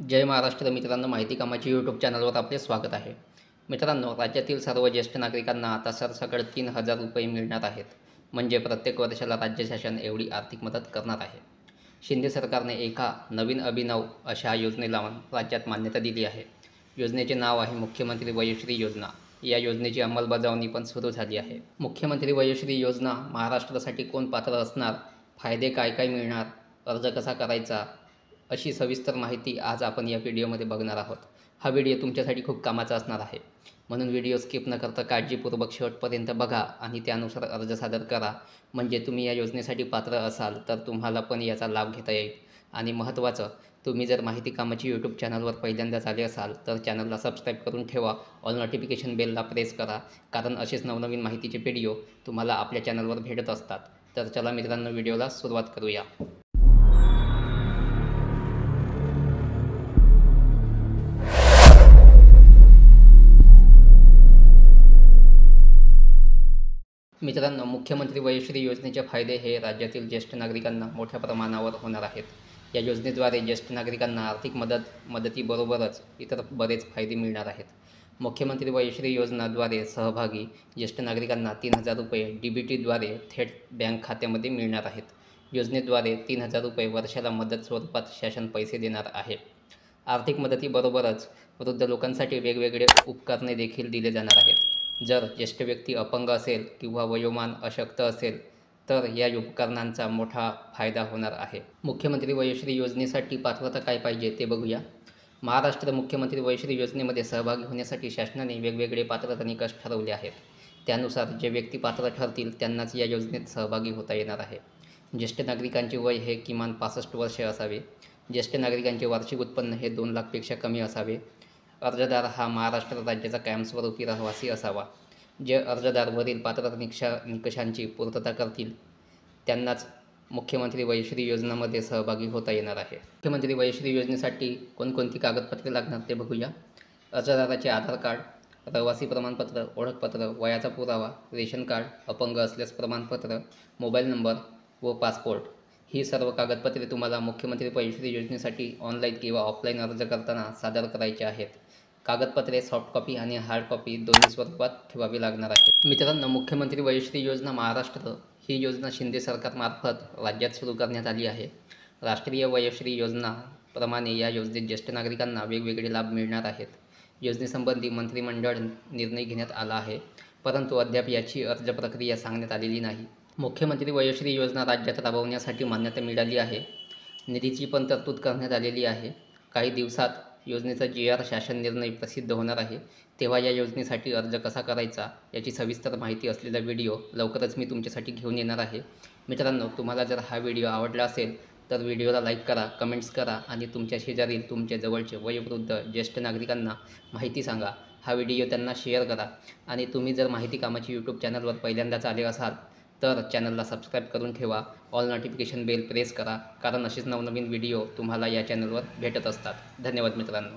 जय महाराष्ट्र मित्रांनो, माहिती कामाची यूट्यूब चॅनलवर आपले स्वागत आहे. मित्रांनो, राज्यातील सर्व ज्येष्ठ नागरिकांना आता सरसकट 3,000 रुपये मिळणार आहेत. म्हणजे प्रत्येक वर्षाला राज्य शासन एवढी आर्थिक मदत करणार आहे. शिंदे सरकारने एका नवीन अभिनव अशा योजनेला राज्यात मान्यता दिली आहे. योजनेचे नाव आहे मुख्यमंत्री वयोश्री योजना. या योजनेची अंमलबजावणी पण सुरू झाली आहे. मुख्यमंत्री वयोश्री योजना महाराष्ट्रासाठी कोण पात्र असणार, फायदे काय काय मिळणार, अर्ज कसा करायचा, अशी सविस्तर माहिती आज आपण या व्हिडिओमध्ये बघणार आहोत. हा व्हिडिओ तुमच्यासाठी खूप कामाचा असणार आहे, म्हणून व्हिडिओ स्किप न करता काळजीपूर्वक शेवटपर्यंत बघा आणि त्यानुसार अर्ज सादर करा. म्हणजे तुम्ही या योजनेसाठी पात्र असाल तर तुम्हाला पण याचा लाभ घेता येईल. आणि महत्त्वाचं, तुम्ही जर माहिती कामाची यूट्यूब चॅनलवर पहिल्यांदाच आले असाल तर चॅनलला सबस्क्राईब करून ठेवा. ऑल नोटिफिकेशन बेलला प्रेस करा, कारण असेच नवनवीन माहितीचे व्हिडिओ तुम्हाला आपल्या चॅनलवर भेटत असतात. तर चला मित्रांनो, व्हिडिओला सुरुवात करूया. मित्रांनो, मुख्यमंत्री वयोश्री योजनेचे फायदे हे राज्यातील ज्येष्ठ नागरिकांना मोठ्या प्रमाणावर होणार आहेत. या योजनेद्वारे ज्येष्ठ नागरिकांना आर्थिक मदतीबरोबरच इतर बरेच फायदे मिळणार आहेत. मुख्यमंत्री वयोश्री योजनाद्वारे सहभागी ज्येष्ठ नागरिकांना 3,000 रुपये DBTद्वारे थेट बँक खात्यामध्ये मिळणार आहेत. योजनेद्वारे 3,000 रुपये वर्षाला मदत स्वरूपात शासन पैसे देणार आहे. आर्थिक मदतीबरोबरच वृद्ध लोकांसाठी वेगवेगळे उपकरणे देखील दिले जाणार आहेत. जर ज्येष्ठ व्यक्ती अपंग असेल किंवा वयोमान अशक्त असेल तर या उपकरणांचा मोठा फायदा होणार आहे. मुख्यमंत्री वयोश्री योजनेसाठी पात्रता काय पाहिजे ते बघूया. महाराष्ट्र मुख्यमंत्री वयोश्री योजनेमध्ये सहभागी होण्यासाठी शासनाने वेगवेगळे पात्रता निकष ठरवले आहेत. त्यानुसार जे व्यक्ती पात्र ठरतील त्यांनाच या योजनेत सहभागी होता येणार आहे. ज्येष्ठ नागरिकांचे वय हे किमान 65 वर्षे असावे. ज्येष्ठ नागरिकांचे वार्षिक उत्पन्न हे 2 लाखपेक्षा कमी असावे. अर्जदार हा महाराष्ट्र राज्याचा कायमस्वरूपी रहिवासी असावा. जे अर्जदार वरील पात्रता निकषांची पूर्तता करतील त्यांनाच मुख्यमंत्री वयोश्री योजनामध्ये सहभागी होता येणार आहे. मुख्यमंत्री वयोश्री योजनेसाठी कोणकोणती कागदपत्रे लागणार ते बघूया. अर्जदाराचे आधार कार्ड, रहिवासी प्रमाणपत्र, ओळखपत्र, वयाचा पुरावा, रेशन कार्ड, अपंग असल्यास प्रमाणपत्र, मोबाईल नंबर व पासपोर्ट ही सर्व कागदपत्रे तुम्हाला मुख्यमंत्री वयोश्री योजनेसाठी ऑनलाईन किंवा ऑफलाईन अर्ज करताना सादर करायचे आहेत. कागदपत्रे सॉफ्ट कॉपी आणि हार्ड कॉपी दोन्ही स्वरूपात ठेवावी लागणार आहे. मित्रांनो, मुख्यमंत्री वयोश्री योजना महाराष्ट्र ही योजना शिंदे सरकारमार्फत राज्यात सुरू करण्यात आली आहे. राष्ट्रीय वयोश्री योजनाप्रमाणे या योजनेत ज्येष्ठ नागरिकांना वेगवेगळे लाभ मिळणार आहेत. योजनेसंबंधी मंत्रिमंडळ निर्णय घेण्यात आला आहे, परंतु अद्याप याची अर्ज प्रक्रिया सांगण्यात आलेली नाही. मुख्यमंत्री वयोश्री योजना राज्यात राबवण्यासाठी मान्यता मिळाली आहे. निधीची पण तरतूद करण्यात आलेली आहे. काही दिवसात योजनेचा GR शासन निर्णय प्रसिद्ध होणार आहे. तेव्हा या योजनेसाठी अर्ज कसा करायचा याची सविस्तर माहिती असलेला व्हिडिओ लवकरच मी तुमच्यासाठी घेऊन येणार आहे. मित्रांनो, तुम्हाला जर हा व्हिडिओ आवडला असेल तर व्हिडिओला लाईक करा, कमेंट्स करा आणि तुमच्या शेजारील, तुमच्या जवळचे वयोवृद्ध ज्येष्ठ नागरिकांना माहिती सांगा. हा व्हिडिओ त्यांना शेअर करा. आणि तुम्ही जर माहिती कामाची यूट्यूब चॅनलवर पहिल्यांदाच आले असाल तर चॅनलला सबस्क्राईब करून ठेवा. ऑल नोटिफिकेशन बेल प्रेस करा, कारण असेच नवनवीन व्हिडिओ तुम्हाला या चॅनलवर भेटत असतात. धन्यवाद मित्रांनो.